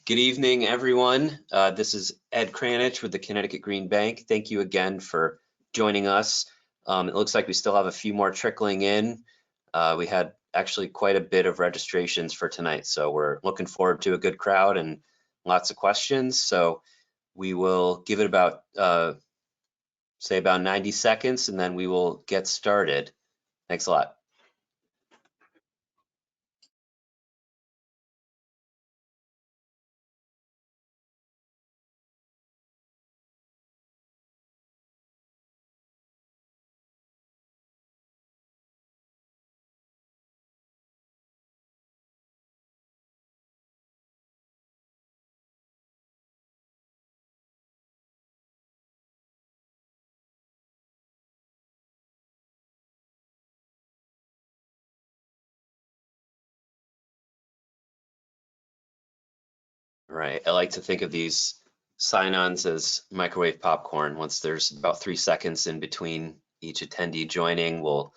Good evening, everyone. This is Ed Kranich with the Connecticut Green Bank. Thank you again for joining us. It looks like we still have a few more trickling in. We had actually quite a bit of registrations for tonight, so we're looking forward to a good crowd and lots of questions. So we will give it about, say about 90 seconds, and then we will get started. Thanks a lot. Right. I like to think of these sign-ons as microwave popcorn. Once there's about 3 seconds in between each attendee joining, we'll,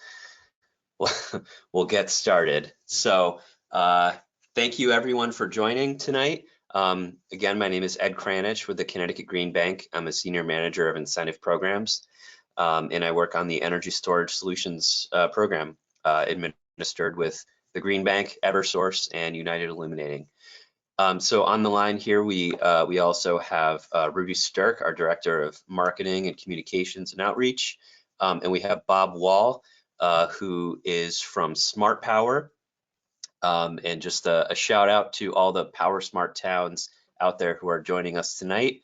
we'll get started. So thank you everyone for joining tonight. Again, my name is Ed Kranich with the Connecticut Green Bank. I'm a senior manager of incentive programs, and I work on the Energy Storage Solutions program administered with the Green Bank, Eversource, and United Illuminating. So on the line here, we also have Ruby Sturck, our Director of Marketing and Communications and Outreach. And we have Bob Wall, who is from Smart Power. And just a shout out to all the Power Smart towns out there who are joining us tonight.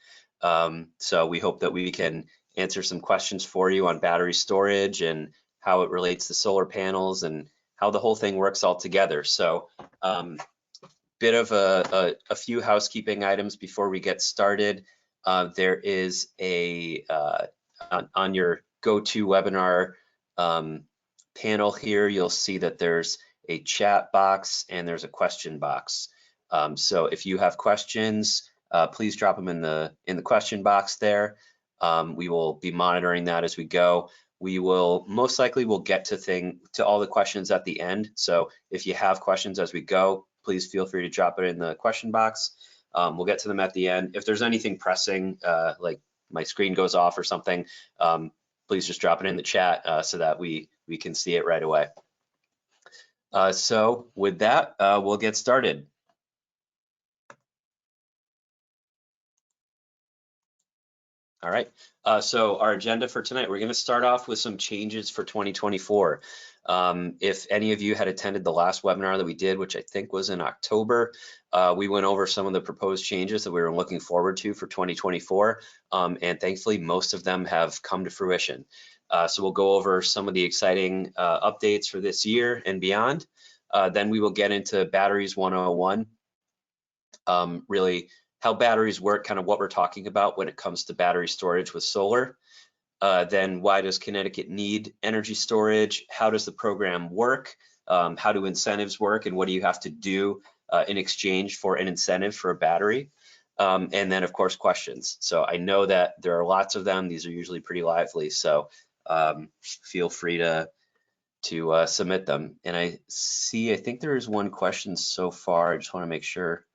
So we hope that we can answer some questions for you on battery storage and how it relates to solar panels and how the whole thing works all together. So bit of a few housekeeping items before we get started. There is a on your GoToWebinar panel here, you'll see that there's a chat box and there's a question box. So if you have questions, please drop them in the question box there. We will be monitoring that as we go. We will most likely will get to all the questions at the end. So if you have questions as we go, please feel free to drop it in the question box. We'll get to them at the end. If there's anything pressing, like my screen goes off or something, please just drop it in the chat so that we can see it right away. So with that, we'll get started. All right, so our agenda for tonight, we're gonna start off with some changes for 2024. If any of you had attended the last webinar that we did, which I think was in October, we went over some of the proposed changes that we were looking forward to for 2024, and thankfully most of them have come to fruition. So we'll go over some of the exciting updates for this year and beyond. Then we will get into Batteries 101, really how batteries work, kind of what we're talking about when it comes to battery storage with solar. Then why does Connecticut need energy storage? How does the program work? How do incentives work? And what do you have to do in exchange for an incentive for a battery? And then of course, questions. So I know that there are lots of them. These are usually pretty lively. So feel free to submit them. And I think there is one question so far. I just want to make sure.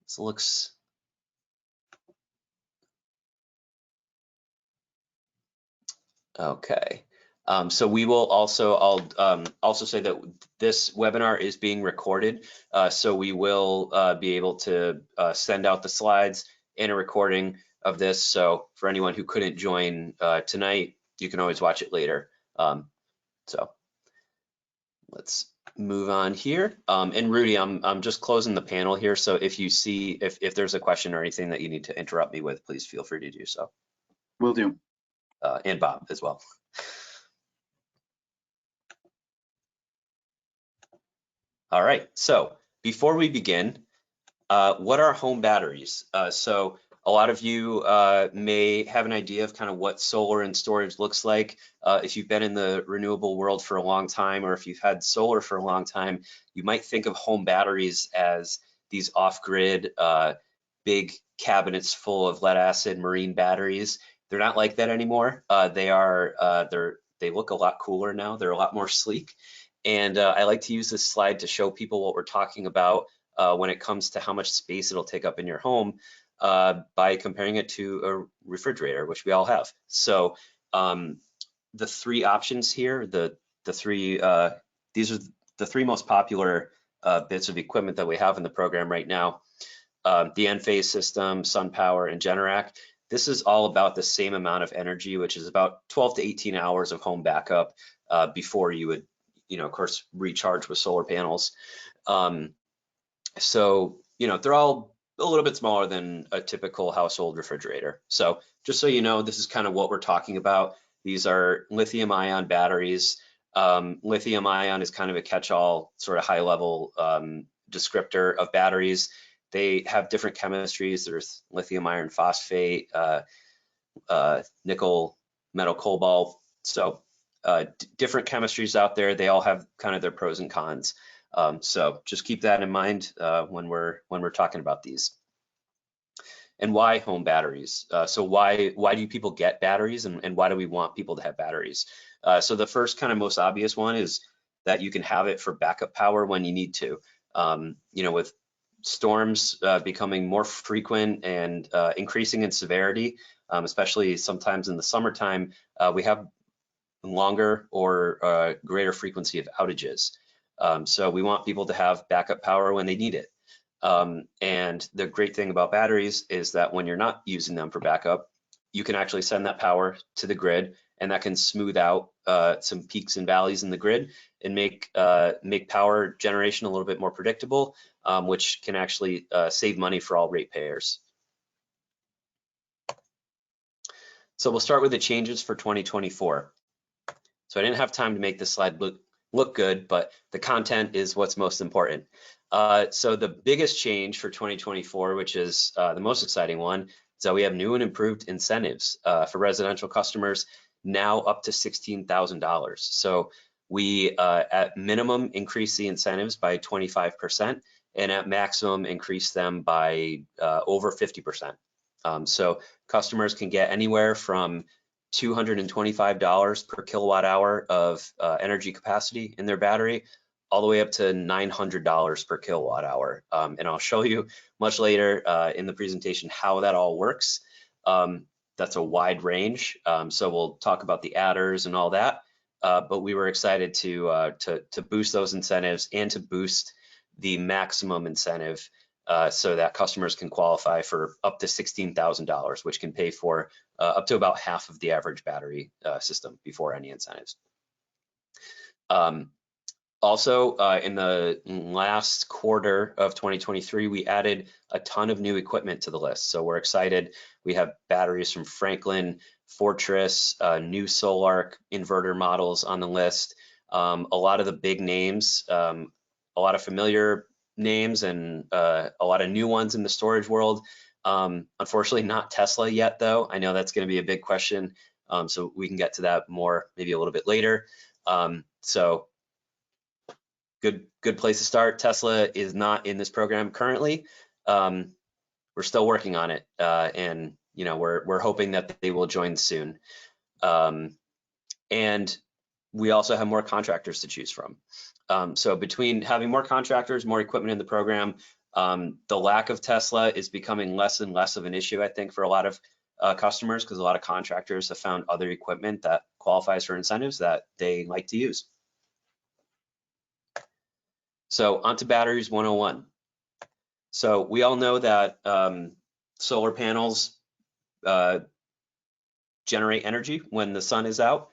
This looks. Okay. So we will also, I'll also say that this webinar is being recorded. So we will be able to send out the slides and a recording of this. So for anyone who couldn't join tonight, you can always watch it later. So let's move on here. And Rudy, I'm just closing the panel here. So if you see, if there's a question or anything that you need to interrupt me with, please feel free to do so. Will do. And Bob as well. All right, so before we begin, what are home batteries? So a lot of you may have an idea of kind of what solar and storage looks like. If you've been in the renewable world for a long time, or if you've had solar for a long time, you might think of home batteries as these off-grid big cabinets full of lead acid marine batteries. They're not like that anymore. They look a lot cooler now. They're a lot more sleek. And I like to use this slide to show people what we're talking about when it comes to how much space it'll take up in your home by comparing it to a refrigerator, which we all have. So the three options here, these are the three most popular bits of equipment that we have in the program right now. The Enphase system, SunPower, and Generac. This is all about the same amount of energy, which is about 12 to 18 hours of home backup before you would, of course, recharge with solar panels. So, they're all a little bit smaller than a typical household refrigerator. So just so you know, this is kind of what we're talking about. These are lithium ion batteries. Lithium ion is kind of a catch-all sort of high-level descriptor of batteries. They have different chemistries. There's lithium iron phosphate, nickel, metal, cobalt. So different chemistries out there. They all have kind of their pros and cons. So just keep that in mind when we're talking about these. And why home batteries? So why do people get batteries, and why do we want people to have batteries? So the first kind of most obvious one is that you can have it for backup power when you need to. With storms becoming more frequent and increasing in severity, especially sometimes in the summertime, we have longer or greater frequency of outages. So we want people to have backup power when they need it. And the great thing about batteries is that when you're not using them for backup, you can actually send that power to the grid, and that can smooth out some peaks and valleys in the grid and make power generation a little bit more predictable, which can actually save money for all ratepayers. So we'll start with the changes for 2024. So I didn't have time to make this slide look good, but the content is what's most important. So the biggest change for 2024, which is the most exciting one, is that we have new and improved incentives for residential customers, now up to $16,000. So we, at minimum, increase the incentives by 25%, and at maximum, increase them by over 50%. So customers can get anywhere from $225 per kilowatt hour of energy capacity in their battery, all the way up to $900 per kilowatt hour. And I'll show you much later in the presentation how that all works. That's a wide range. So we'll talk about the adders and all that. But we were excited to boost those incentives and to boost the maximum incentive so that customers can qualify for up to $16,000, which can pay for up to about half of the average battery system before any incentives. Also, in the last quarter of 2023, we added a ton of new equipment to the list. So we're excited. We have batteries from Franklin, Fortress, new Solarc inverter models on the list. A lot of the big names, a lot of familiar names, and a lot of new ones in the storage world. Unfortunately, not Tesla yet, though. I know that's going to be a big question, so we can get to that more maybe a little bit later. So good place to start. Tesla is not in this program currently. We're still working on it, and we're hoping that they will join soon. And we also have more contractors to choose from. So between having more contractors, more equipment in the program, the lack of Tesla is becoming less and less of an issue, I think, for a lot of customers, because a lot of contractors have found other equipment that qualifies for incentives that they like to use. So onto batteries 101. So we all know that solar panels generate energy when the sun is out.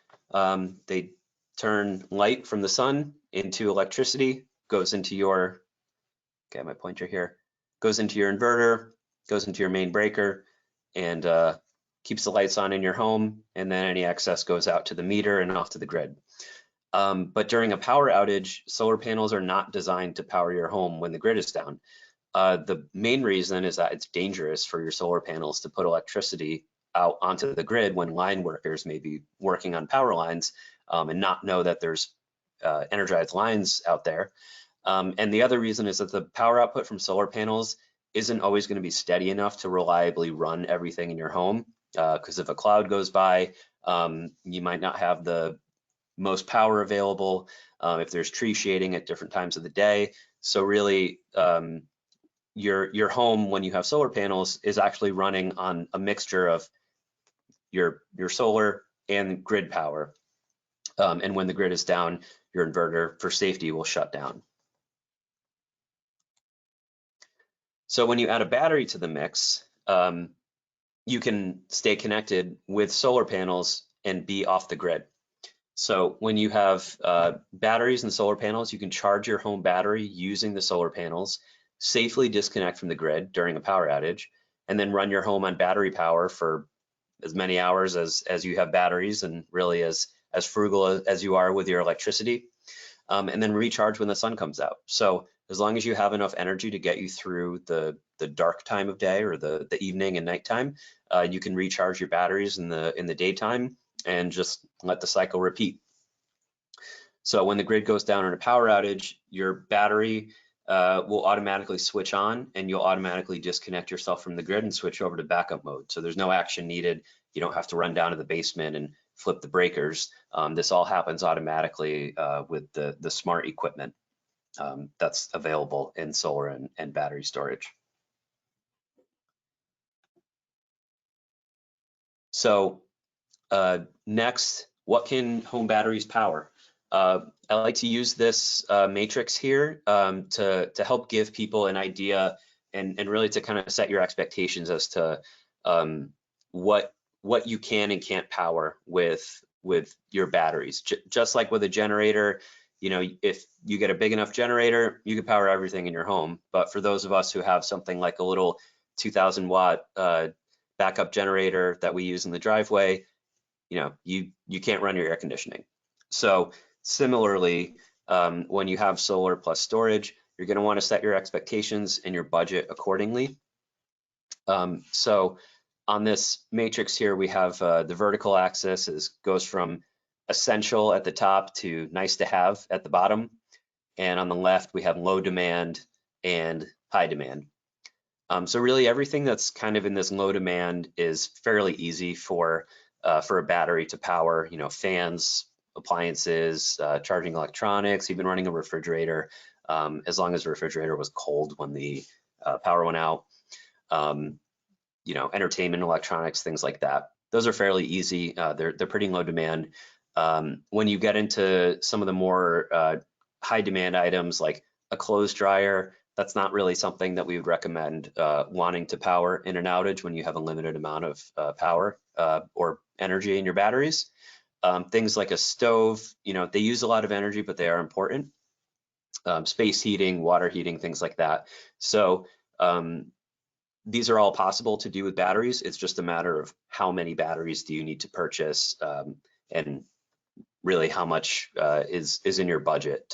They turn light from the sun into electricity, goes into your, okay, my pointer here, goes into your inverter, goes into your main breaker, and keeps the lights on in your home, and then any excess goes out to the meter and off to the grid. But during a power outage, solar panels are not designed to power your home when the grid is down. The main reason is that it's dangerous for your solar panels to put electricity out onto the grid when line workers may be working on power lines and not know that there's energized lines out there. And the other reason is that the power output from solar panels isn't always going to be steady enough to reliably run everything in your home, because if a cloud goes by, you might not have the most power available, if there's tree shading at different times of the day. So really, your home, when you have solar panels, is actually running on a mixture of your solar and grid power. And when the grid is down, your inverter, for safety, will shut down. So when you add a battery to the mix, you can stay connected with solar panels and be off the grid. So when you have batteries and solar panels, you can charge your home battery using the solar panels, safely disconnect from the grid during a power outage, and then run your home on battery power for as many hours as you have batteries, and really as frugal as you are with your electricity, and then recharge when the sun comes out. So as long as you have enough energy to get you through the dark time of day, or the evening and nighttime, you can recharge your batteries in the daytime and just let the cycle repeat. So when the grid goes down in a power outage, your battery will automatically switch on, and you'll automatically disconnect yourself from the grid and switch over to backup mode. So there's no action needed. You don't have to run down to the basement and flip the breakers. This all happens automatically with the smart equipment that's available in solar and battery storage. So next, what can home batteries power? I like to use this matrix here to help give people an idea, and really to kind of set your expectations as to what you can and can't power with your batteries. Just like with a generator, you know, if you get a big enough generator, you can power everything in your home. But for those of us who have something like a little 2,000 watt backup generator that we use in the driveway, you know, you can't run your air conditioning. So similarly, when you have solar plus storage, you're going to want to set your expectations and your budget accordingly. So on this matrix here, we have the vertical axis goes from essential at the top to nice to have at the bottom. And on the left, we have low demand and high demand. So really everything that's kind of in this low demand is fairly easy for a battery to power. You know, fans, appliances, charging electronics, even running a refrigerator, as long as the refrigerator was cold when the power went out. You know, entertainment electronics, things like that. Those are fairly easy. They're pretty low demand. When you get into some of the more high demand items, like a clothes dryer, that's not really something that we would recommend wanting to power in an outage when you have a limited amount of power or energy in your batteries. Things like a stove, you know, they use a lot of energy, but they are important. Space heating, water heating, things like that. So these are all possible to do with batteries. It's just a matter of how many batteries do you need to purchase, and really how much is in your budget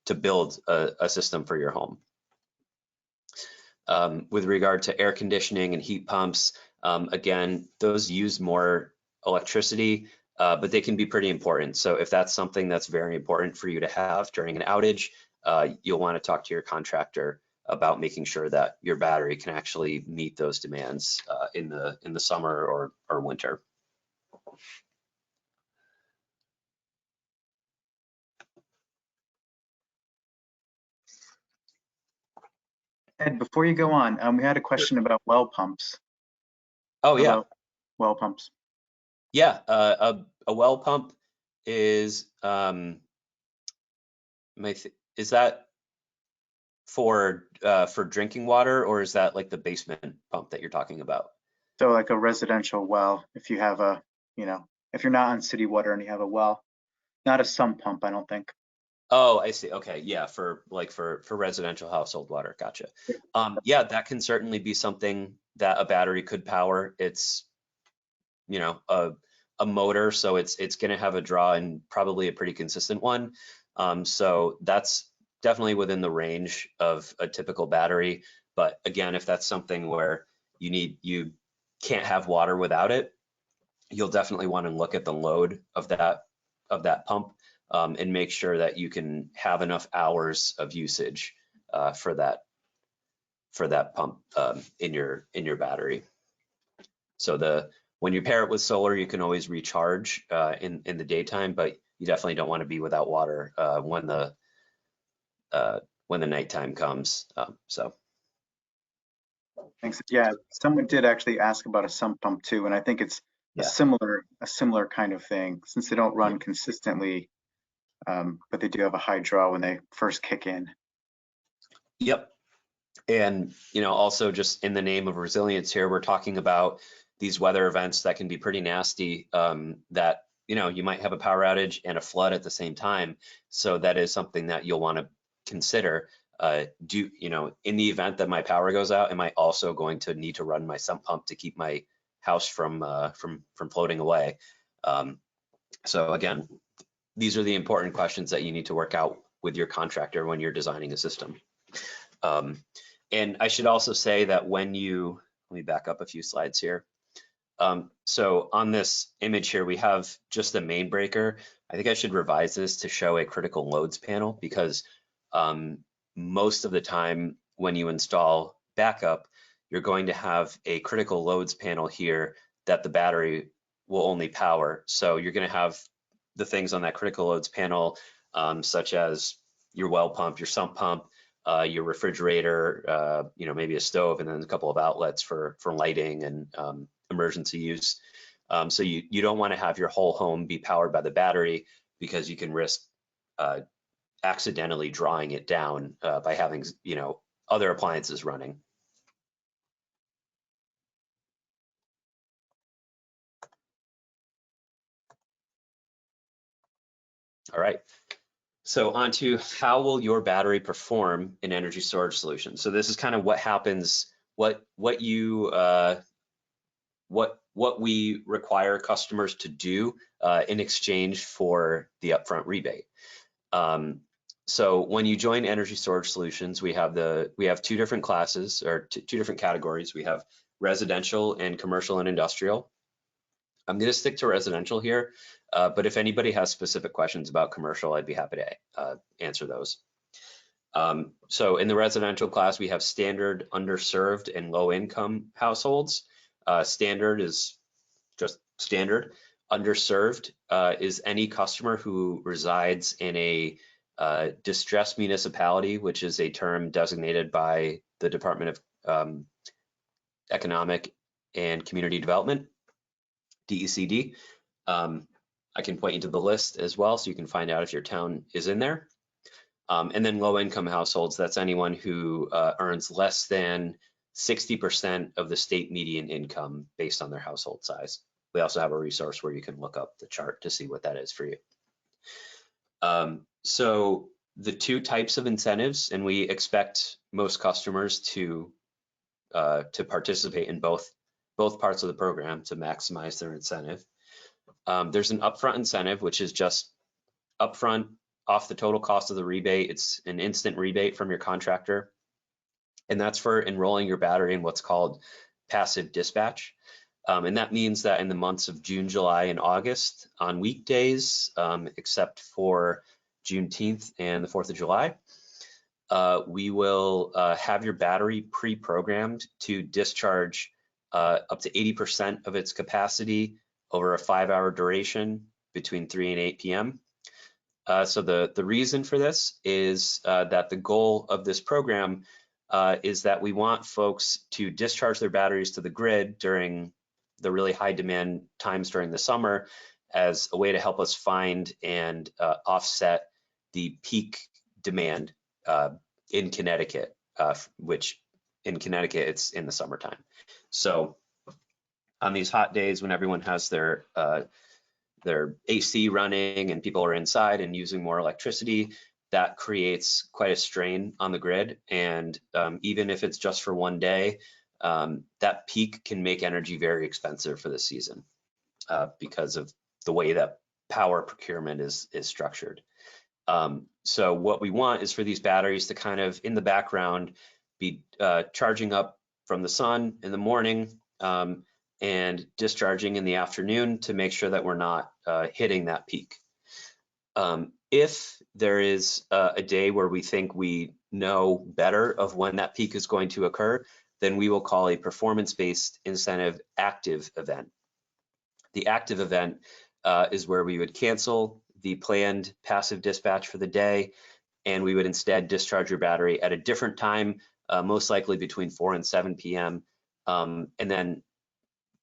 to build a system for your home. With regard to air conditioning and heat pumps, again, those use more electricity, but they can be pretty important. So if that's something that's very important for you to have during an outage, you'll want to talk to your contractor about making sure that your battery can actually meet those demands in the summer or winter. Ed, before you go on, we had a question about well pumps. Oh yeah, well pumps. yeah. A well pump is is that for drinking water, or is that like the basement pump that you're talking about? So like a residential well, if you have a, you know, if you're not on city water and you have a well, not a sump pump, I don't think. Oh, I see. Okay, yeah, for residential household water. Gotcha. Yeah, that can certainly be something that a battery could power. It's, you know, a motor, so it's going to have a draw, and probably a pretty consistent one. So that's definitely within the range of a typical battery. But again, if that's something where you can't have water without it, you'll definitely want to look at the load of that pump, and make sure that you can have enough hours of usage for that pump in your battery. So when you pair it with solar, you can always recharge in the daytime, but you definitely don't want to be without water when the nighttime comes. So Thanks. Yeah, someone did actually ask about a sump pump too, and I think it's a Yeah. similar kind of thing since they don't run consistently, but they do have a high draw when they first kick in. Yep. And, also just in the name of resilience here, we're talking about these weather events that can be pretty nasty, that, you might have a power outage and a flood at the same time. So that is something that you'll want to consider. In the event that my power goes out, am I also going to need to run my sump pump to keep my house from floating away? So again, these are the important questions that you need to work out with your contractor when you're designing a system. And I should also say that let me back up a few slides here. So on this image here, we have just the main breaker. I think I should revise this to show a critical loads panel because most of the time when you install backup, you're going to have a critical loads panel here that the battery will only power. So you're going to have the things on that critical loads panel, such as your well pump, your sump pump, your refrigerator, maybe a stove, and then a couple of outlets for lighting and emergency use. So you don't want to have your whole home be powered by the battery because you can risk accidentally drawing it down by having other appliances running. All right. So on to how will your battery perform in energy storage solutions? So this is kind of what happens, what we require customers to do in exchange for the upfront rebate. So when you join Energy Storage Solutions, we have two different classes or two different categories. We have residential and commercial and industrial. I'm going to stick to residential here, but if anybody has specific questions about commercial, I'd be happy to answer those. So in the residential class, we have standard, underserved, and low-income households. Standard is just standard. Underserved is any customer who resides in a distressed municipality, which is a term designated by the Department of Economic and Community Development, DECD. I can point you to the list as well, so you can find out if your town is in there. And then low-income households, that's anyone who earns less than 60% of the state median income based on their household size. We also have a resource where you can look up the chart to see what that is for you. So the two types of incentives, and we expect most customers to participate in both parts of the program to maximize their incentive. There's an upfront incentive, which is just upfront off the total cost of the rebate. It's an instant rebate from your contractor. And that's for enrolling your battery in what's called passive dispatch. And that means that in the months of June, July, and August on weekdays, except for Juneteenth and the 4th of July, we will have your battery pre-programmed to discharge up to 80% of its capacity over a 5-hour duration between 3 and 8 p.m. So the reason for this is that the goal of this program is that we want folks to discharge their batteries to the grid during the really high demand times during the summer as a way to help us find and offset the peak demand in Connecticut, which in Connecticut, it's in the summertime. So on these hot days when everyone has their AC running and people are inside and using more electricity, that creates quite a strain on the grid. And even if it's just for one day, that peak can make energy very expensive for the season because of the way that power procurement is structured. So what we want is for these batteries to kind of in the background be charging up from the sun in the morning and discharging in the afternoon to make sure that we're not hitting that peak. If there is a day where we think we know better of when that peak is going to occur, then we will call a performance-based incentive active event. The active event is where we would cancel the planned passive dispatch for the day, and we would instead discharge your battery at a different time most likely between 4 and 7 p.m. And then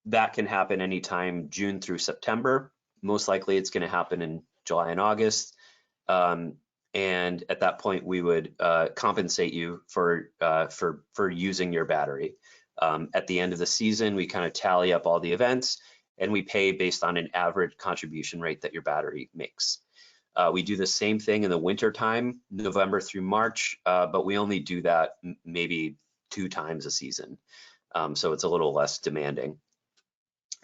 that can happen anytime June through September. Most likely it's going to happen in July and August. And at that point, we would compensate you for using your battery. At the end of the season, we kind of tally up all the events, and we pay based on an average contribution rate that your battery makes. We do the same thing in the winter time, November through March, but we only do that maybe 2 times a season. So it's a little less demanding.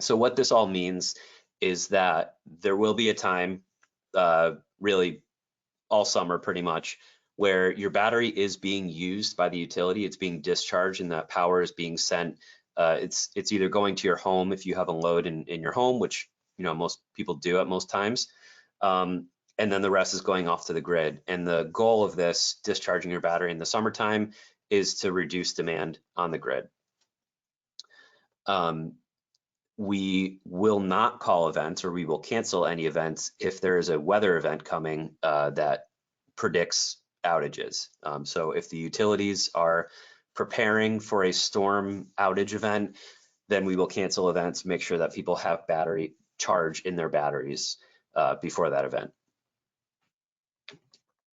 So what this all means is that there will be a time, really all summer pretty much, where your battery is being used by the utility. It's being discharged and that power is being sent. It's either going to your home if you have a load in your home, which most people do at most times, and then the rest is going off to the grid. And the goal of this, discharging your battery in the summertime, is to reduce demand on the grid. We will not call events, or we will cancel any events if there is a weather event coming that predicts outages. So if the utilities are preparing for a storm outage event, then we will cancel events, make sure that people have battery charge in their batteries before that event.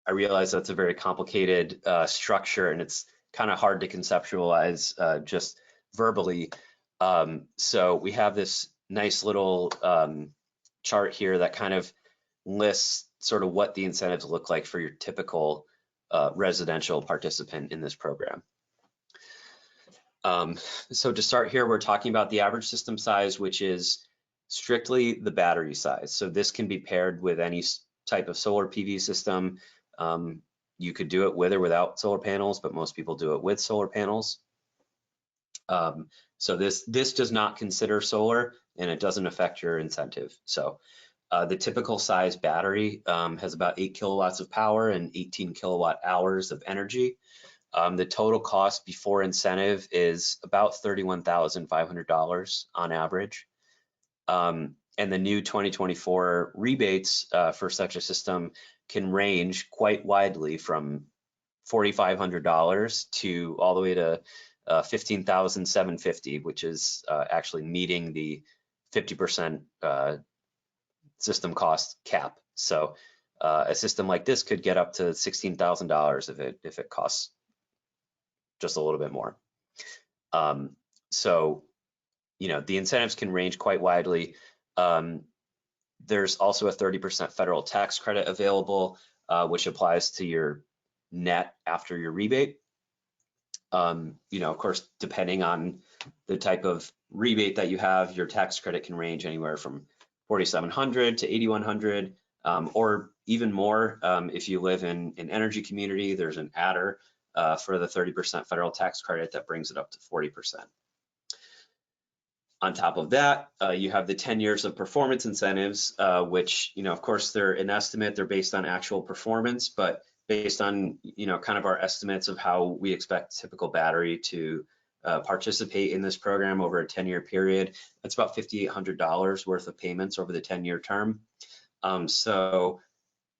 I realize that's a very complicated structure, and it's kind of hard to conceptualize just verbally. So we have this nice little chart here that kind of lists sort of what the incentives look like for your typical residential participant in this program. So to start here, we're talking about the average system size, which is strictly the battery size. So this can be paired with any type of solar PV system. You could do it with or without solar panels, but most people do it with solar panels. So this does not consider solar, and it doesn't affect your incentive. So the typical size battery has about 8 kilowatts of power and 18 kilowatt hours of energy. The total cost before incentive is about $31,500 on average. And the new 2024 rebates for such a system can range quite widely from $4,500 to all the way to $15,750, which is actually meeting the 50% system cost cap. So a system like this could get up to $16,000 if it costs just a little bit more. So the incentives can range quite widely. There's also a 30% federal tax credit available, which applies to your net after your rebate. Of course, depending on the type of rebate that you have, your tax credit can range anywhere from $4,700 to $8,100, or even more. If you live in an energy community, there's an adder for the 30% federal tax credit that brings it up to 40%. On top of that, you have the 10 years of performance incentives, which, of course, they're an estimate. They're based on actual performance, but based on, kind of our estimates of how we expect typical battery to participate in this program over a 10-year period, that's about $5,800 worth of payments over the 10-year term. So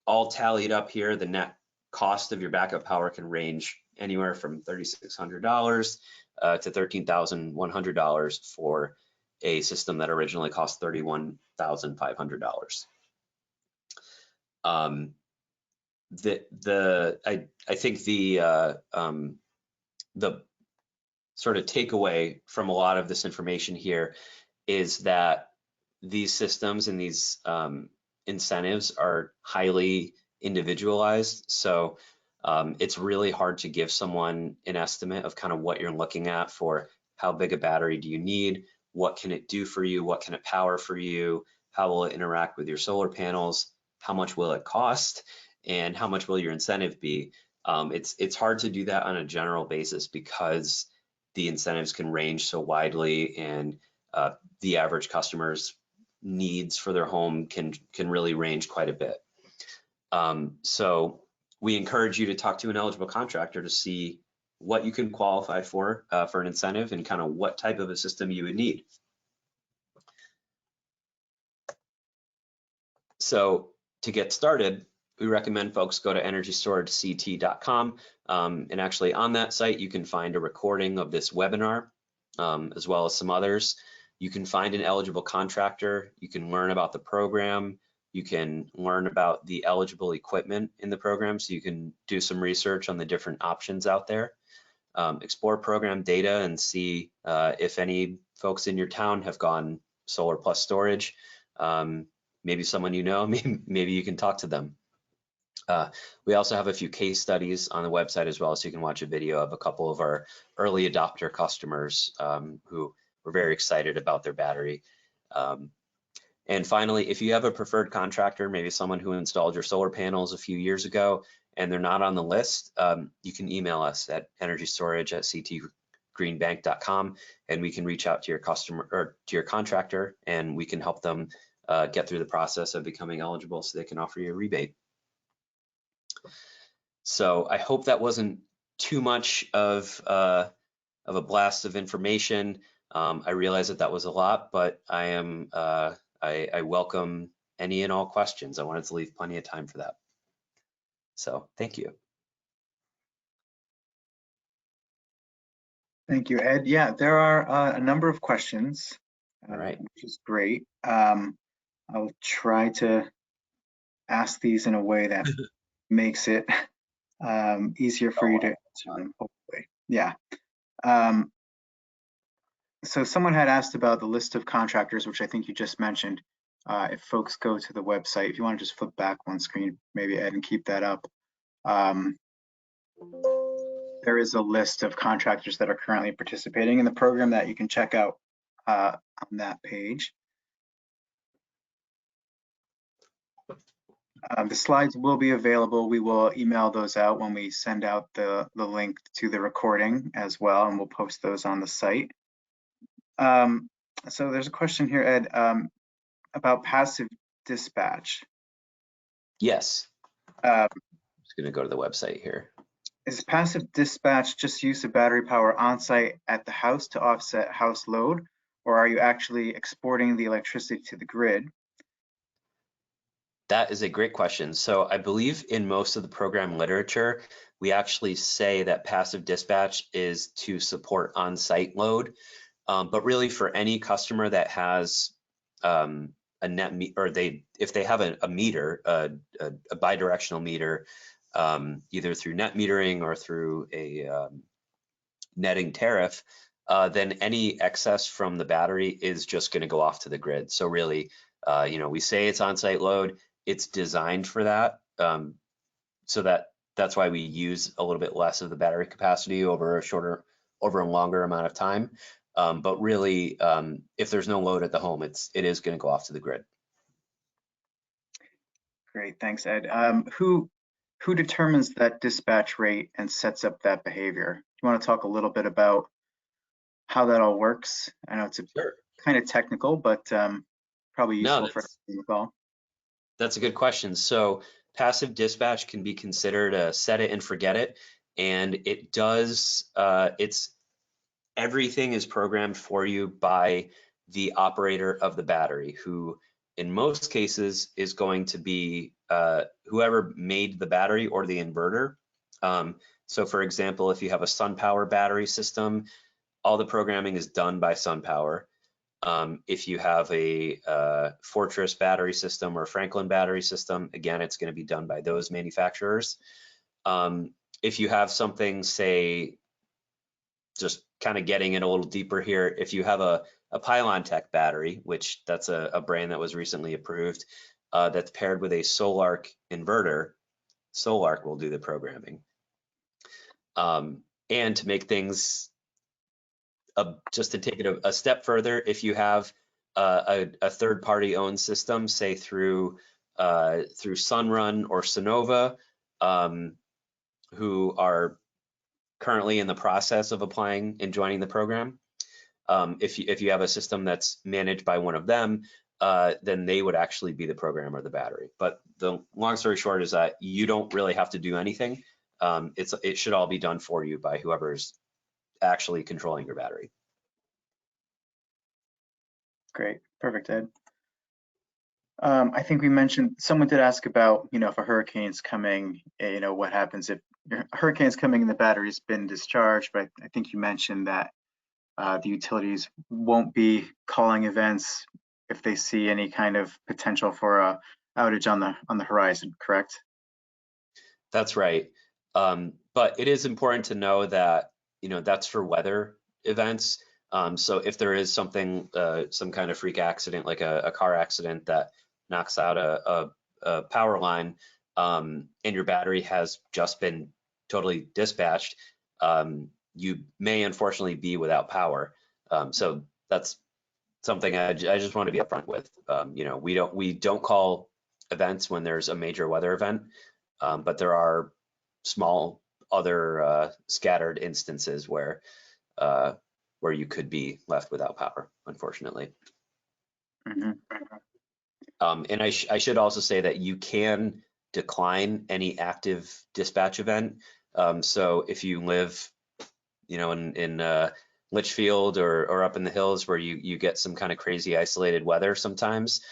all tallied up here, the net cost of your backup power can range anywhere from $3,600 to $13,100 for a system that originally cost $31,500. I think the sort of takeaway from a lot of this information here is that these systems and these incentives are highly individualized. So it's really hard to give someone an estimate of kind of what you're looking at for how big a battery do you need, what can it do for you, what can it power for you, how will it interact with your solar panels, how much will it cost, and how much will your incentive be. It's hard to do that on a general basis because the incentives can range so widely, and the average customer's needs for their home can really range quite a bit. So we encourage you to talk to an eligible contractor to see what you can qualify for an incentive and kind of what type of a system you would need. So to get started, we recommend folks go to energystorageCT.com. And actually on that site, you can find a recording of this webinar, as well as some others. You can find an eligible contractor. You can learn about the program. You can learn about the eligible equipment in the program, so you can do some research on the different options out there. Explore program data and see if any folks in your town have gone solar plus storage. Maybe someone you know, maybe you can talk to them. We also have a few case studies on the website as well, so you can watch a video of a couple of our early adopter customers who were very excited about their battery. And finally, if you have a preferred contractor, maybe someone who installed your solar panels a few years ago and they're not on the list, you can email us at energystorage@ctgreenbank.com, and we can reach out to your customer or to your contractor, and we can help them get through the process of becoming eligible so they can offer you a rebate. So I hope that wasn't too much of a blast of information. I realize that was a lot, but I welcome any and all questions. I wanted to leave plenty of time for that. So thank you. Thank you, Ed. Yeah, there are a number of questions, All right. which is great. I'll try to ask these in a way that makes it easier for you to answer them, hopefully. Yeah. So someone had asked about the list of contractors, which I think you just mentioned. If folks go to the website, if you want to just flip back one screen, maybe Ed, and keep that up. There is a list of contractors that are currently participating in the program that you can check out on that page. The slides will be available. We will email those out when we send out the link to the recording as well, and we'll post those on the site. So there's a question here, Ed, about passive dispatch. Yes. I'm just going to go to the website here. Is passive dispatch just use of battery power on site at the house to offset house load, or are you actually exporting the electricity to the grid? That is a great question. So I believe in most of the program literature, we actually say that passive dispatch is to support on-site load. But really for any customer that has a net or if they have a meter, a bidirectional meter, either through net metering or through a netting tariff, then any excess from the battery is just going to go off to the grid. So really, we say it's on-site load. It's designed for that, so that's why we use a little bit less of the battery capacity over a longer amount of time. But really, if there's no load at the home, it is going to go off to the grid. Great, thanks, Ed. Who determines that dispatch rate and sets up that behavior? Do you want to talk a little bit about how that all works? I know it's kind of technical, but probably useful for everyone on the call. That's a good question. So passive dispatch can be considered a set it and forget it, and it does. Everything is programmed for you by the operator of the battery, who in most cases is going to be whoever made the battery or the inverter. So for example, if you have a SunPower battery system, all the programming is done by SunPower. If you have a Fortress battery system or Franklin battery system, again, it's going to be done by those manufacturers. If you have something, say, just kind of getting in a little deeper here, if you have a Pylon Tech battery, which that's a brand that was recently approved, that's paired with a Solarc inverter, Solarc will do the programming. And to make things just to take it a step further, if you have a third-party owned system, say through Sunrun or Sonova, who are currently in the process of applying and joining the program, if you have a system that's managed by one of them, then they would actually be the programmer of the battery. But the long story short is that you don't really have to do anything. It should all be done for you by whoever's actually controlling your battery. Great, perfect, Ed. I think we mentioned, someone did ask about, if a hurricane's coming, what happens if a hurricane's coming and the battery's been discharged, but I think you mentioned that the utilities won't be calling events if they see any kind of potential for a outage on the horizon, correct? That's right. But it is important to know that, that's for weather events. So if there is something, some kind of freak accident, like a car accident that knocks out a power line, and your battery has just been totally dispatched, you may unfortunately be without power. So that's something I just want to be upfront with. We don't call events when there's a major weather event, but there are small other scattered instances where you could be left without power, unfortunately. Mm-hmm. And I should also say that you can decline any active dispatch event. So if you live, in Litchfield or up in the hills where you get some kind of crazy isolated weather sometimes,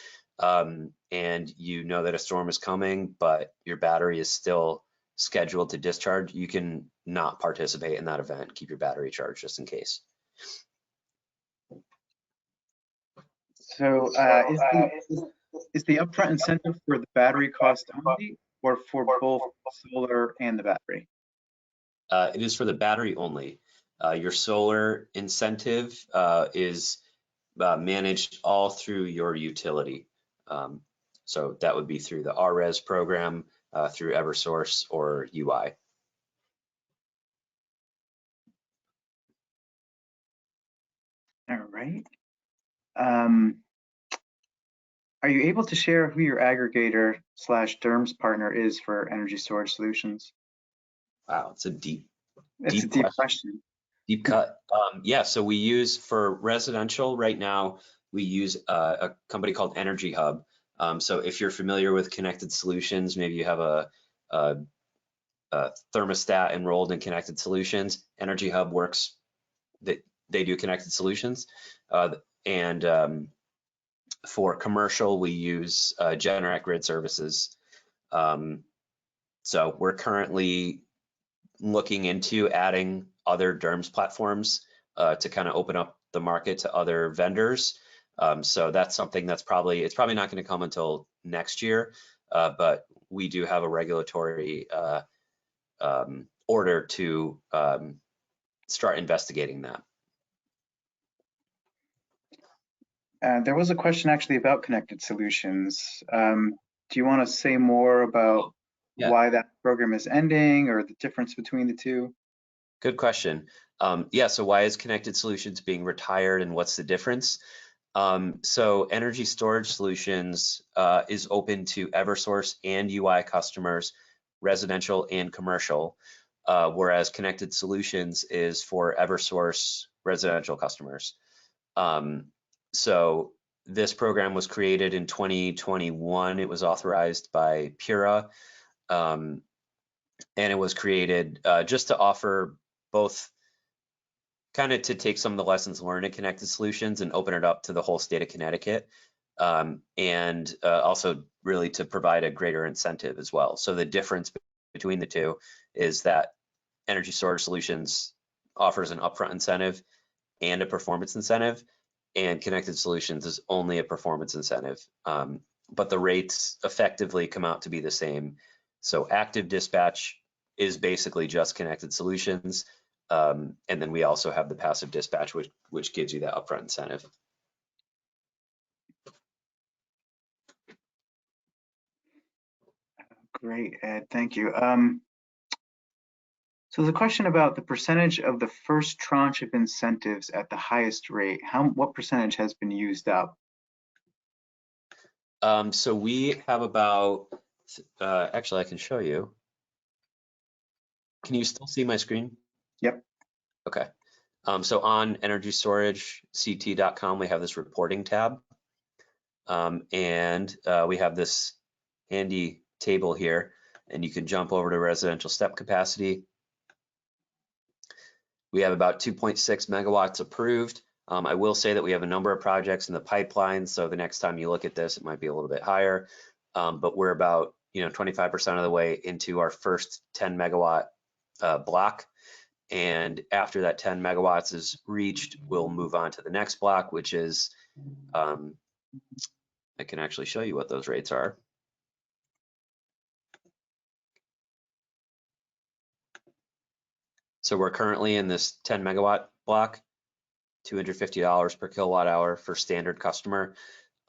and you know that a storm is coming, but your battery is still scheduled to discharge, you can not participate in that event, keep your battery charged just in case. So is the upfront incentive for the battery cost only or for both solar and the battery? It is for the battery only. Your solar incentive is managed all through your utility. So that would be through the RES program, through Eversource or UI. All right. Are you able to share who your aggregator / DERMS partner is for energy storage solutions? Wow, it's a deep It's a deep question. Deep cut. Yeah, so we use for residential right now, we use a company called Energy Hub. So if you're familiar with connected solutions, maybe you have a thermostat enrolled in connected solutions, Energy Hub works, that they do connected solutions. And for commercial, we use Generac Grid Services. So we're currently looking into adding other DERMS platforms to kind of open up the market to other vendors. So that's something that's probably not going to come until next year, but we do have a regulatory order to start investigating that. There was a question actually about connected solutions. Do you want to say more about why that program is ending or the difference between the two? Good question. Yeah, so why is Connected Solutions being retired and what's the difference? So Energy Storage Solutions is open to Eversource and UI customers, residential and commercial, whereas Connected Solutions is for Eversource residential customers. So this program was created in 2021. It was authorized by PURA, and it was created just to offer both, kind of to take some of the lessons learned in connected solutions and open it up to the whole state of Connecticut, and also really to provide a greater incentive as well. So the difference between the two is that Energy Storage Solutions offers an upfront incentive and a performance incentive, and Connected Solutions is only a performance incentive. But the rates effectively come out to be the same. So active dispatch is basically just Connected Solutions. And then we also have the passive dispatch, which gives you that upfront incentive. Great, Ed, thank you. So there's a question about the percentage of the first tranche of incentives at the highest rate. What percentage has been used up? So we have about, actually I can show you. Can you still see my screen? Yep. Okay. So on energystorageCT.com, we have this reporting tab. And we have this handy table here, and you can jump over to residential step capacity. We have about 2.6 megawatts approved. I will say that we have a number of projects in the pipeline, so the next time you look at this, it might be a little bit higher, but we're about 25% of the way into our first 10 megawatt block. And after that 10 megawatts is reached, we'll move on to the next block, which is, I can actually show you what those rates are. So we're currently in this 10 megawatt block, $250 per kilowatt hour for standard customer.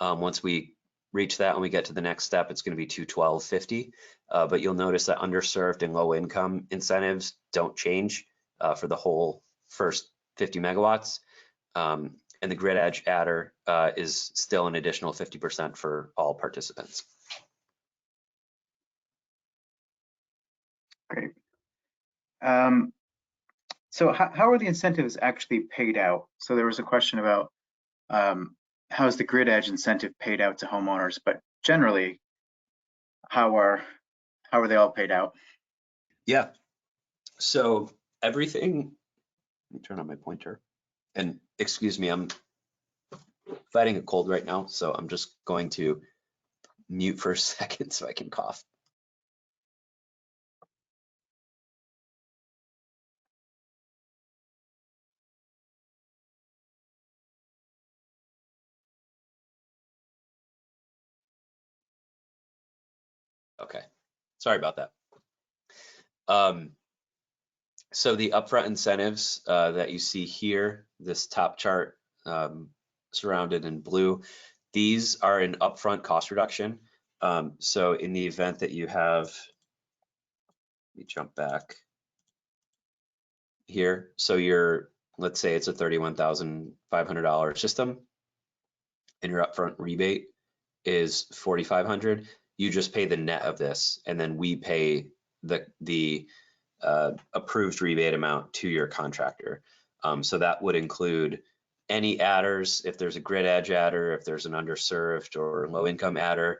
Once we reach that and we get to the next step, it's going to be $212.50. But you'll notice that underserved and low income incentives don't change for the whole first 50 megawatts. And the grid edge adder is still an additional 50% for all participants. Great. So how are the incentives actually paid out? So there was a question about how is the grid edge incentive paid out to homeowners, but generally, how are they all paid out? Yeah. So everything. Let me turn on my pointer. And excuse me, I'm fighting a cold right now, so I'm just going to mute for a second so I can cough. Okay, sorry about that. So the upfront incentives that you see here, this top chart surrounded in blue, these are an upfront cost reduction. So in the event that you have, let me jump back here. So let's say it's a $31,500 system and your upfront rebate is $4,500. You just pay the net of this, and then we pay the approved rebate amount to your contractor. So that would include any adders, if there's a grid edge adder, if there's an underserved or low income adder.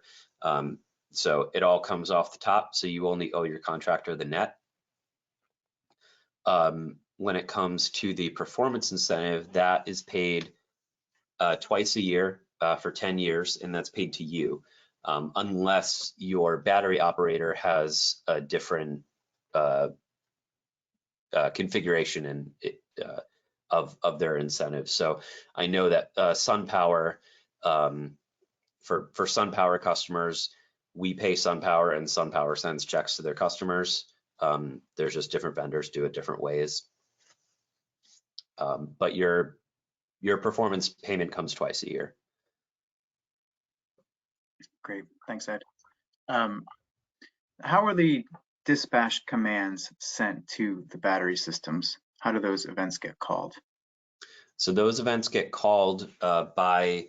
So it all comes off the top. So you only owe your contractor the net. When it comes to the performance incentive, that is paid twice a year for 10 years, and that's paid to you, unless your battery operator has a different configuration and of their incentives. So I know that SunPower, for SunPower customers, we pay SunPower and SunPower sends checks to their customers. There's just different vendors do it different ways. But your performance payment comes twice a year. Great, thanks, Ed. How are the dispatch commands sent to the battery systems? How do those events get called? So those events get called by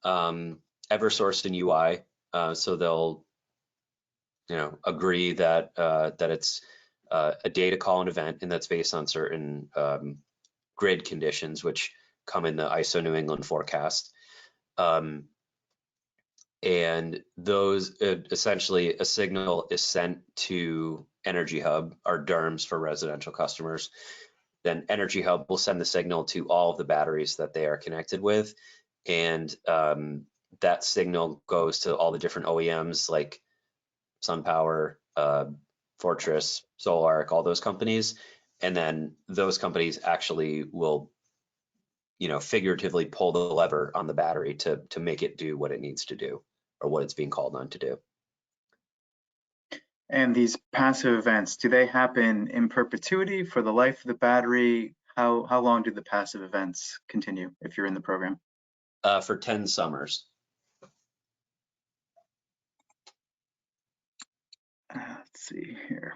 Eversource and UI. So they'll, agree that it's a data call an event, and that's based on certain grid conditions, which come in the ISO New England forecast. And those, essentially a signal is sent to Energy Hub, our DERMS for residential customers. Then Energy Hub will send the signal to all of the batteries that they are connected with. And that signal goes to all the different OEMs like SunPower, Fortress, Solarc, all those companies. And then those companies actually will, figuratively pull the lever on the battery to make it do what it needs to do, or what it's being called on to do. And these passive events, do they happen in perpetuity for the life of the battery? How long do the passive events continue if you're in the program? For 10 summers. Let's see here.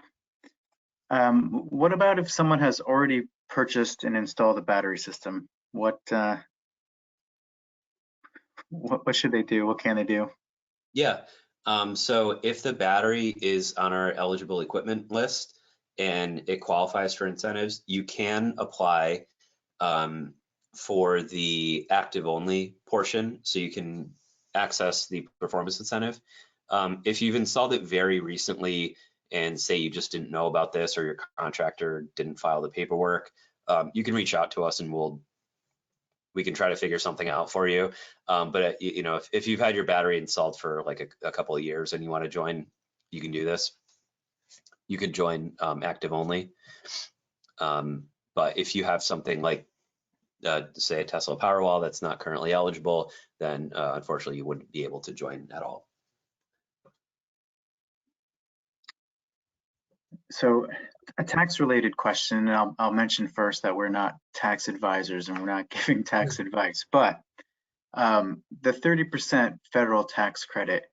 What about if someone has already purchased and installed a battery system? What should they do? What can they do? Yeah. So if the battery is on our eligible equipment list and it qualifies for incentives, you can apply for the active only portion, so you can access the performance incentive. If you've installed it very recently and say you just didn't know about this, or your contractor didn't file the paperwork, you can reach out to us and we'll we can try to figure something out for you. But you know, if you've had your battery installed for like a couple of years and you want to join, you can do this. You can join active only. But if you have something like, say, a Tesla Powerwall that's not currently eligible, then unfortunately you wouldn't be able to join at all. So a tax-related question, and I'll mention first that we're not tax advisors and we're not giving tax advice, but the 30% federal tax credit,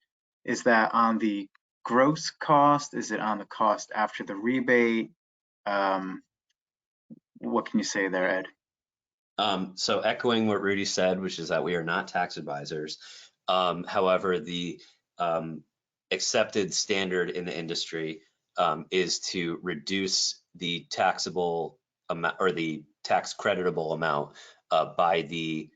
is that on the gross cost? Is it on the cost after the rebate? What can you say there, Ed? So echoing what Rudy said, which is that we are not tax advisors. However, the accepted standard in the industry is to reduce the taxable amount or the tax creditable amount by the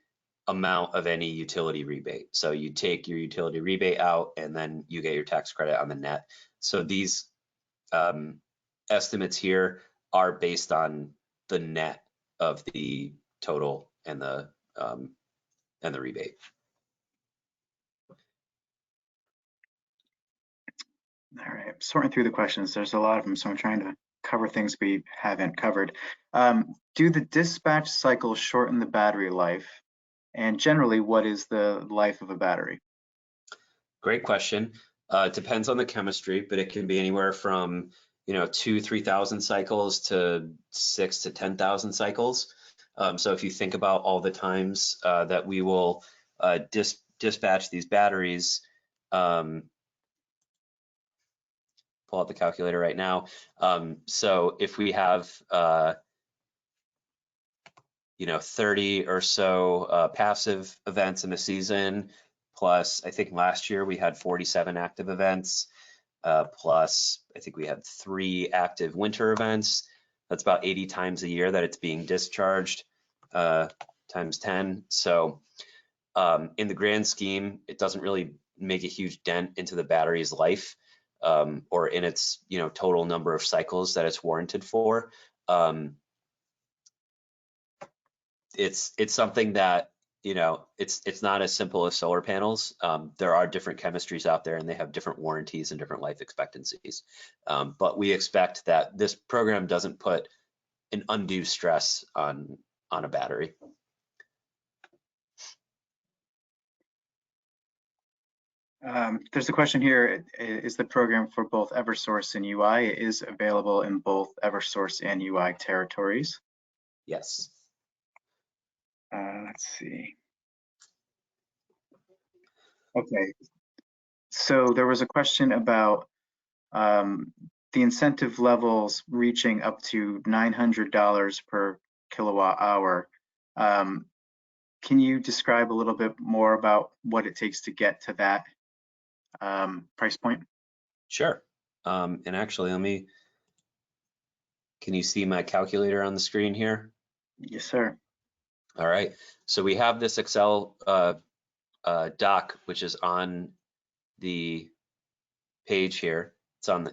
amount of any utility rebate. So you take your utility rebate out and then you get your tax credit on the net. So these estimates here are based on the net of the total and the rebate. All right, sorting through the questions. There's a lot of them, so I'm trying to cover things we haven't covered. Do the dispatch cycles shorten the battery life? And generally, what is the life of a battery? Great question. It depends on the chemistry, but it can be anywhere from 2,000-3,000 cycles to 6,000 to 10,000 cycles. So if you think about all the times that we will dispatch these batteries, pull out the calculator right now. So if we have 30 or so passive events in a season, plus I think last year we had 47 active events, plus I think we had 3 active winter events. That's about 80 times a year that it's being discharged, times 10. So in the grand scheme, it doesn't really make a huge dent into the battery's life or in its total number of cycles that it's warranted for. It's something that it's not as simple as solar panels. There are different chemistries out there and they have different warranties and different life expectancies. But we expect that this program doesn't put an undue stress on a battery. There's a question here. Is the program for both Eversource and UI? It is available in both Eversource and UI territories. Yes. Let's see. Okay. So there was a question about the incentive levels reaching up to $900 per kilowatt hour. Can you describe a little bit more about what it takes to get to that price point? Sure. And actually, can you see my calculator on the screen here? Yes, sir. All right. So we have this Excel doc, which is on the page here.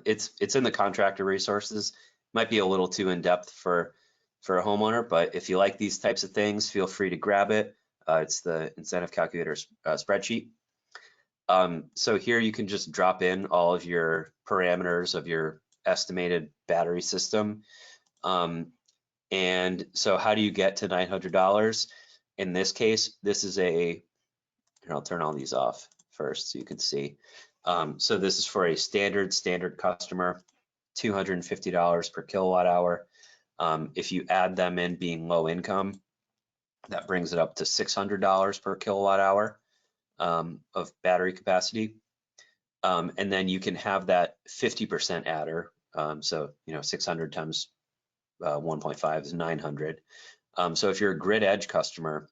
It's in the contractor resources. Might be a little too in depth for a homeowner, but if you like these types of things, feel free to grab it. It's the incentive calculator spreadsheet. So here you can just drop in all of your parameters of your estimated battery system. And so how do you get to $900? In this case, this is here, I'll turn all these off first so you can see. So this is for a standard customer, $250 per kilowatt hour. If you add them in being low income, that brings it up to $600 per kilowatt hour of battery capacity. And then you can have that 50% adder. So 600 times 1.5 is 900. So if you're a grid edge customer,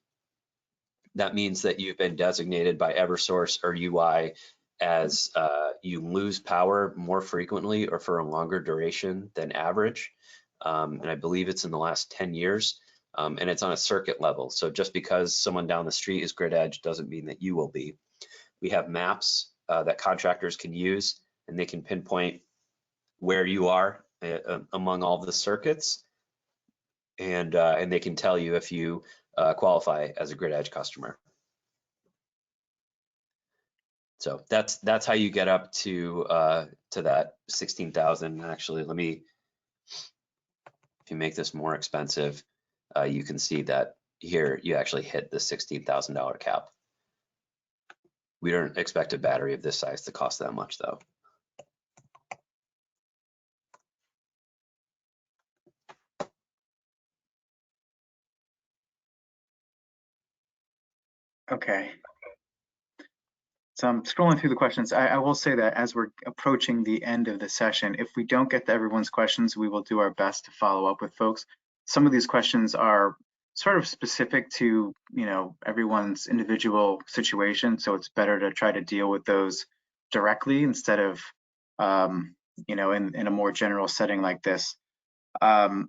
that means that you've been designated by Eversource or UI as you lose power more frequently or for a longer duration than average. And I believe it's in the last 10 years. And it's on a circuit level. So just because someone down the street is grid edge doesn't mean that you will be. We have maps that contractors can use, and they can pinpoint where you are among all the circuits. And they can tell you if you qualify as a Grid Edge customer. So that's how you get up to that 16,000. Actually, if you make this more expensive, you can see that here you actually hit the $16,000 cap. We don't expect a battery of this size to cost that much, though. Okay. So I'm scrolling through the questions. I will say that as we're approaching the end of the session, if we don't get to everyone's questions, we will do our best to follow up with folks. Some of these questions are sort of specific to, everyone's individual situation. So it's better to try to deal with those directly instead of, in a more general setting like this. And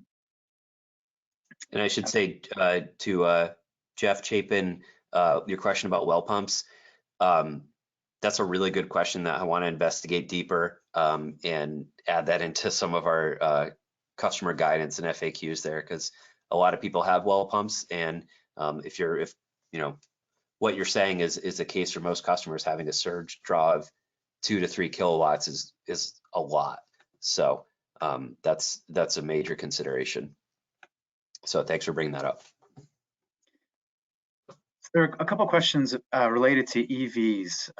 I should say to Jeff Chapin, your question about well pumps, that's a really good question that I want to investigate deeper and add that into some of our customer guidance and FAQs there, because a lot of people have well pumps, and if what you're saying is the case for most customers, having a surge draw of 2 to 3 kilowatts is a lot. So that's a major consideration. So thanks for bringing that up. There are a couple questions related to EVs.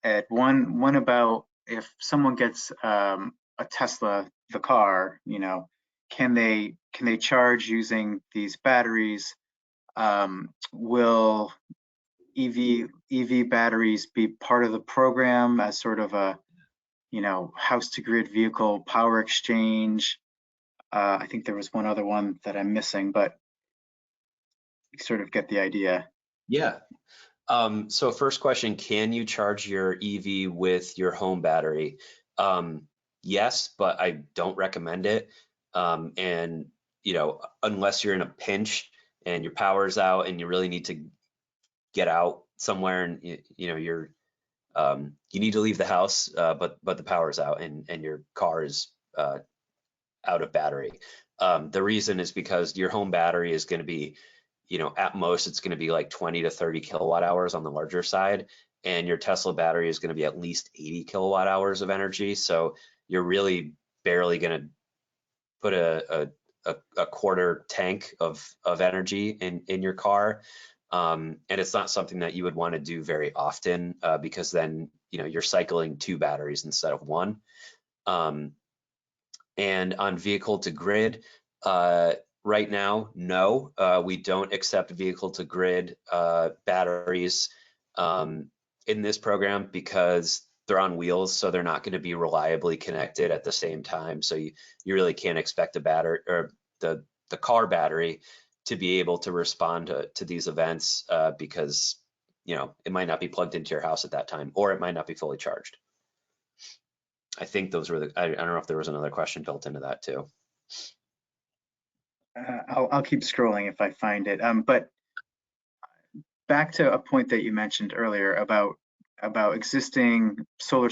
Ed, one about if someone gets a Tesla, the car, can they charge using these batteries? Will EV batteries be part of the program as sort of a house to grid vehicle power exchange? I think there was one other one that I'm missing, but you sort of get the idea. Yeah. So first question, can you charge your EV with your home battery? Yes, but I don't recommend it. And, unless you're in a pinch and your power's out and you really need to get out somewhere and, you need to leave the house, but the power's out and your car is out of battery. The reason is because your home battery is going to be, at most it's going to be like 20 to 30 kilowatt hours on the larger side, and your Tesla battery is going to be at least 80 kilowatt hours of energy. So you're really barely going to put a quarter tank of energy in your car. And it's not something that you would want to do very often because then, you're cycling 2 batteries instead of 1. And on vehicle to grid, right now, no, we don't accept vehicle to grid batteries in this program because they're on wheels, so they're not going to be reliably connected at the same time. So you really can't expect a battery or the car battery to be able to respond to these events because it might not be plugged into your house at that time, or it might not be fully charged. I think those were I don't know if there was another question built into that too. I'll keep scrolling if I find it. But back to a point that you mentioned earlier about existing Solar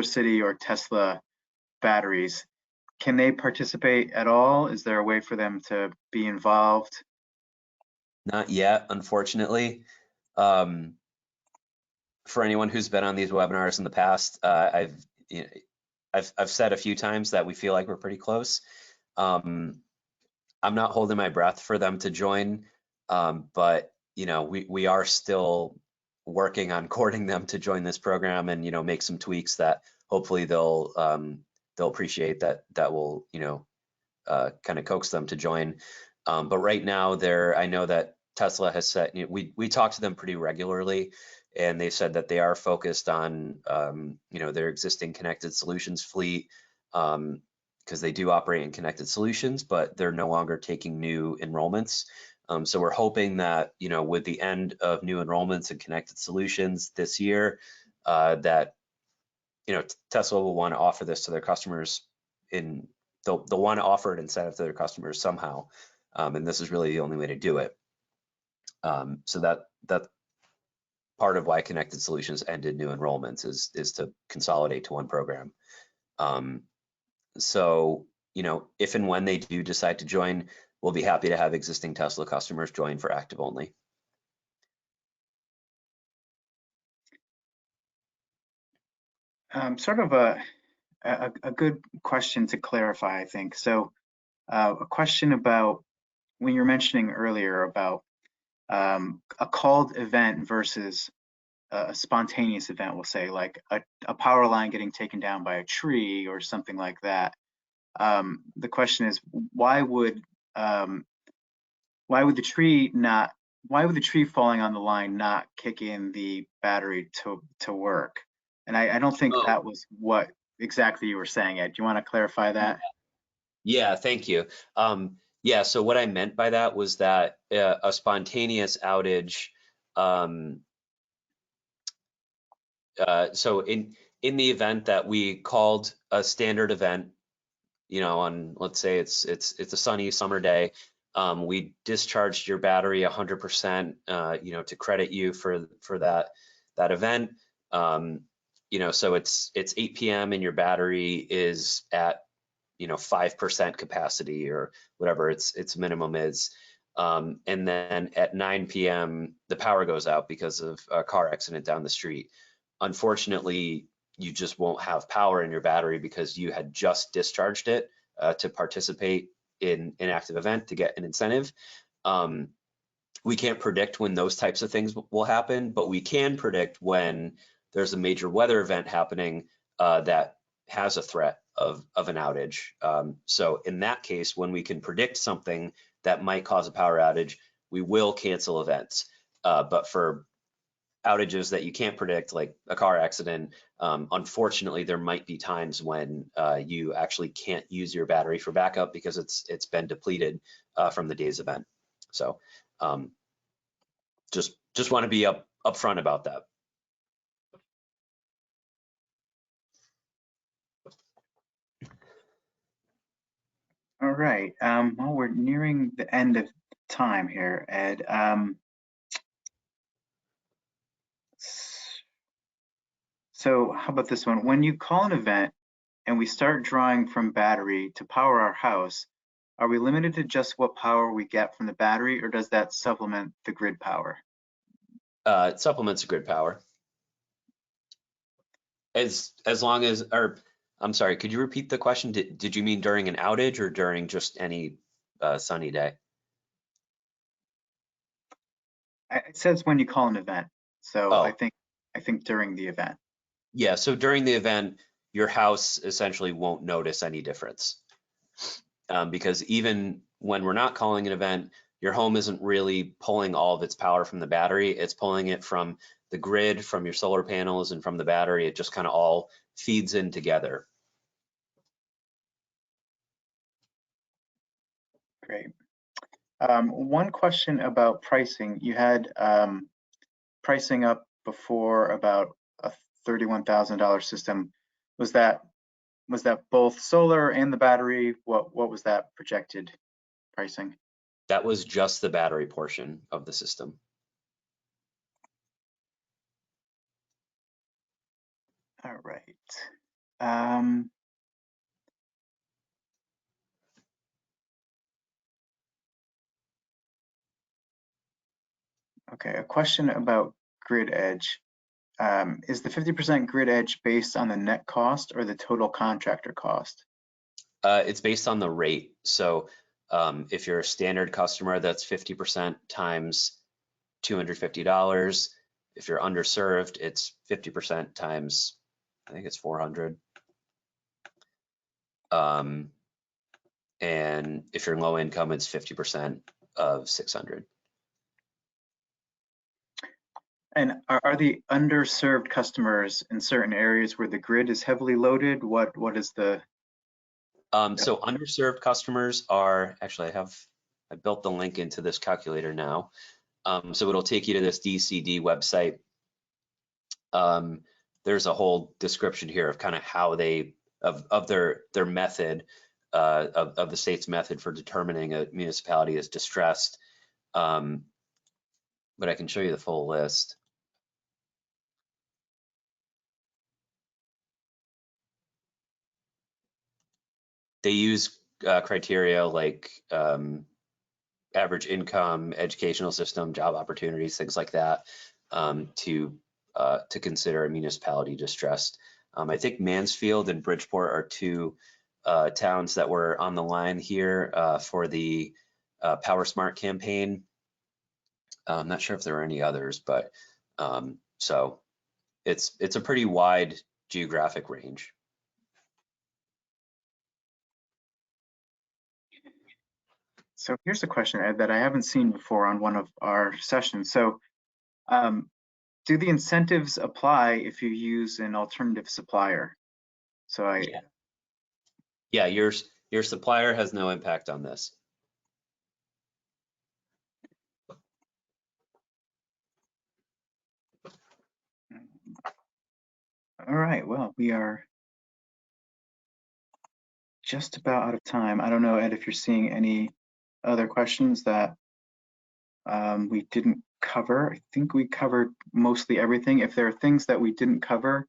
City or Tesla batteries. Can they participate at all? Is there a way for them to be involved? Not yet, unfortunately. For anyone who's been on these webinars in the past, I've said a few times that we feel like we're pretty close. I'm not holding my breath for them to join, but we are still working on courting them to join this program and make some tweaks that hopefully they'll appreciate, that will kind of coax them to join. But right now, I know that Tesla has set. We talk to them pretty regularly, and they said that they are focused on their existing connected solutions fleet because they do operate in connected solutions, but they're no longer taking new enrollments. So we're hoping that with the end of new enrollments and connected solutions this year, that Tesla will want to offer this to their customers. They'll want to offer an incentive to their customers somehow, and this is really the only way to do it. So that part of why connected solutions ended new enrollments is to consolidate to one program. So if and when they do decide to join, we'll be happy to have existing Tesla customers join for active only. Sort of a good question to clarify, I think. So a question about when you're mentioning earlier about a called event versus a spontaneous event, we'll say, like a power line getting taken down by a tree or something like that. The question is, why would the tree not? Why would the tree falling on the line not kick in the battery to work? And I don't think Oh, that was what exactly you were saying, Ed. Do you want to clarify that? yeah, thank you. Yeah, so what I meant by that was that a spontaneous outage, um, so in the event that we called a standard event, on, let's say it's a sunny summer day, we discharged your battery 100%, to credit you for that event. So it's 8 p.m. and your battery is at 5% capacity or whatever its minimum is. And then at 9 p.m. the power goes out because of a car accident down the street. Unfortunately, you just won't have power in your battery because you had just discharged it to participate in an active event to get an incentive. We can't predict when those types of things will happen, but we can predict when there's a major weather event happening that has a threat of an outage. So in that case, when we can predict something that might cause a power outage, we will cancel events. But for outages that you can't predict, like a car accident, unfortunately, there might be times when you actually can't use your battery for backup because it's been depleted from the day's event. So just want to be upfront about that. All right. Well, we're nearing the end of time here, Ed. So how about this one? When you call an event and we start drawing from battery to power our house, are we limited to just what power we get from the battery, or does that supplement the grid power? It supplements the grid power. As long as, or I'm sorry, could you repeat the question? Did you mean during an outage or during just any sunny day? It says when you call an event, so I Oh, think during the event. yeah. So during the event, your house essentially won't notice any difference. Because even when we're not calling an event, your home isn't really pulling all of its power from the battery. It's pulling it from the grid, from your solar panels, and from the battery. It just kind of all feeds in together. Great. One question about pricing. You had pricing up before about a $31,000 system. Was that both solar and the battery? What was that projected pricing? That was just the battery portion of the system. All right. Um, okay, a question about grid edge. Is the 50% grid edge based on the net cost or the total contractor cost? It's based on the rate. So if you're a standard customer, that's 50% times $250. If you're underserved, it's 50% times, I think it's 400. And if you're low income, it's 50% of 600. And are the underserved customers in certain areas where the grid is heavily loaded? What is the So underserved customers are, actually I built the link into this calculator now. So it'll take you to this DCD website. There's a whole description here of kind of how of their method, of the state's method for determining a municipality as distressed. But I can show you the full list. They use criteria like average income, educational system, job opportunities, things like that, to consider a municipality distressed. I think Mansfield and Bridgeport are two towns that were on the line here for the Power Smart campaign. I'm not sure if there are any others, but so it's a pretty wide geographic range. So here's a question, Ed, that I haven't seen before on one of our sessions. So do the incentives apply if you use an alternative supplier? So yeah, your supplier has no impact on this. All right, well, we are just about out of time. I don't know, Ed, if you're seeing any other questions that we didn't cover. I think we covered mostly everything. If there are things that we didn't cover,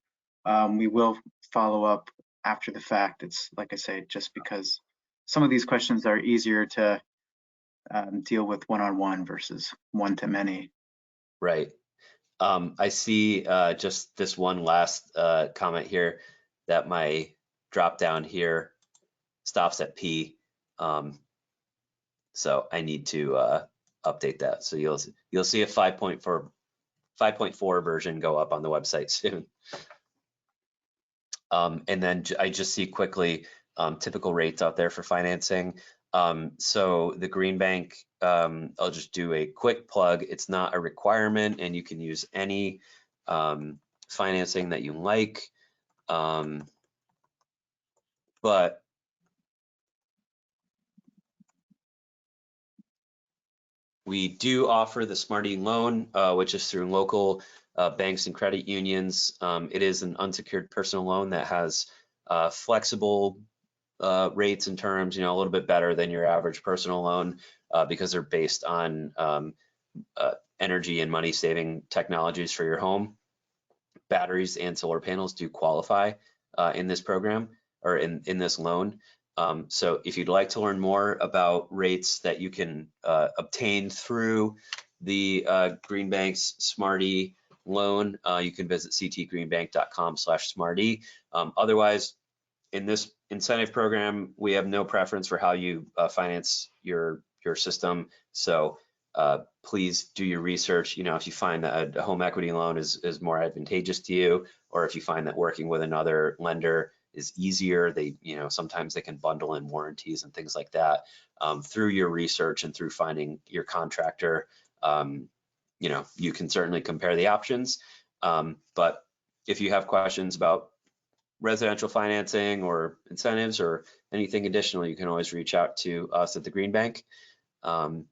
we will follow up after the fact. It's like I say, just because some of these questions are easier to deal with one-on-one versus one-to-many. Right. I see just this one last comment here that my drop down here stops at P. So I need to update that. So you'll see a 5.4 version go up on the website soon. And then I just see quickly typical rates out there for financing. So the Green Bank, I'll just do a quick plug. It's not a requirement, and you can use any financing that you like. But we do offer the Smarty loan, which is through local banks and credit unions. It is an unsecured personal loan that has flexible rates and terms, a little bit better than your average personal loan because they're based on energy and money saving technologies for your home. Batteries and solar panels do qualify in this program or in this loan. So if you'd like to learn more about rates that you can obtain through the Green Bank's Smarty loan, you can visit ctgreenbank.com/smarty. Otherwise, in this incentive program, we have no preference for how you finance your system. So please do your research. If you find that a home equity loan is more advantageous to you, or if you find that working with another lender is easier, sometimes they can bundle in warranties and things like that. Through your research and through finding your contractor, you can certainly compare the options. But if you have questions about residential financing or incentives or anything additional, you can always reach out to us at the Green Bank. And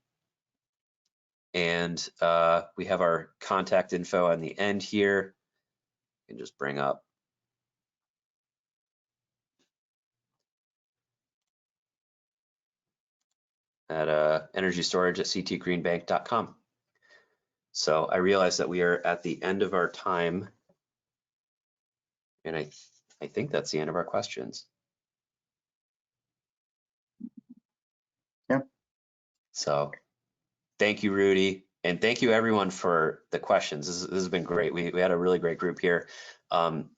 we have our contact info on the end here. You can just bring up. At energy storage at ctgreenbank.com. So I realize that we are at the end of our time. And I think that's the end of our questions. Yeah. So thank you, Rudy. And thank you everyone for the questions. This has been great. We had a really great group here.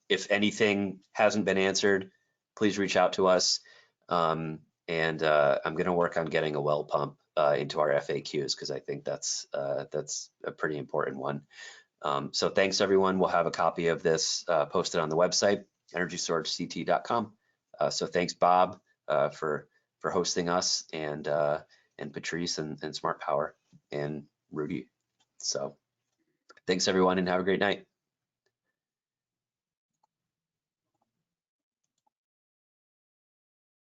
If anything hasn't been answered, please reach out to us. And I'm going to work on getting a well pump into our FAQs because I think that's a pretty important one. So thanks everyone. We'll have a copy of this posted on the website, energystoragect.com. So thanks Bob for hosting us, and Patrice and Smart Power and Rudy. So thanks everyone and have a great night.